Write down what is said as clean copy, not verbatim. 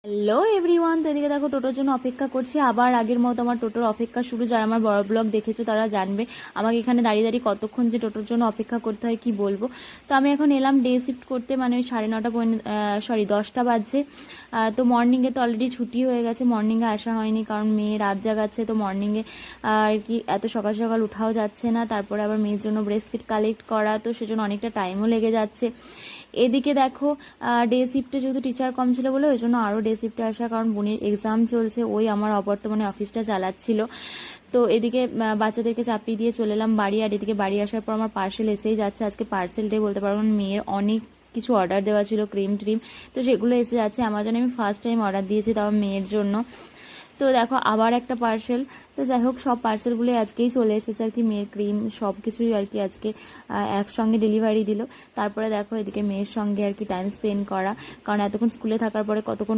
Hello everyone, তো এদিকে দেখো টোটোর জন্য অপেক্ষা করছি। আবার আগের মতো আমার টোটোর অপেক্ষা শুরু। যারা আমার বড় ব্লগ দেখেছো তারা জানবে আমাকে এখানে দাঁড়িয়ে দাঁড়িয়ে কতক্ষণ যে টোটোর জন্য অপেক্ষা করতে হয় কি বলবো। তো আমি এখন এলাম ডে শিফট করতে, মানে ওই 9:30 10টা বাজছে। তো মর্নিংয়ে তো অলরেডি ছুটি হয়ে গেছে, মর্নিংয়ে আসা হয়নি কারণ মেয়ে রাত জাগাচ্ছে। তো মর্নিংয়ে আর কি এত সকাল সকাল উঠাও যাচ্ছে না, তারপরে আবার মেয়ের জন্য ব্রেস্ট ফিড কালেক্ট করা, তো সেজন্য অনেকটা টাইমও লেগে যাচ্ছে। এদিকে দেখো ডে শিফটে যেহেতু টিচার কম ছিল বলে ওই জন্য আরও ডে শিফটে আসা, কারণ বোনের এক্সাম চলছে, ওই আমার অবর্তমানে অফিসটা চালাচ্ছিল। তো এদিকে বাচ্চাদেরকে চাপিয়ে দিয়ে চলে এলাম বাড়ি। আর এদিকে বাড়ি আসার পর আমার পার্সেল এসেই যাচ্ছে। আজকে পার্সেল ডে বলতে পারবো, মেয়ের অনেক কিছু অর্ডার দেওয়া ছিল, ক্রিম ট্রিম, তো সেগুলো এসে যাচ্ছে। অ্যামাজনে আমি ফার্স্ট টাইম অর্ডার দিয়েছি, তাও মেয়ের জন্য। তো দেখো আবার একটা পার্সেল। তো যাই হোক, সব পার্সেলগুলো আজকেই চলে এসেছে আর কি, মেয়ের ক্রিম সব কিছুই আর কি আজকে একসঙ্গে ডেলিভারি দিল। তারপরে দেখো এদিকে মেয়ের সঙ্গে আর কি টাইম স্পেন্ড করা, কারণ এতক্ষণ স্কুলে থাকার পরে কতক্ষণ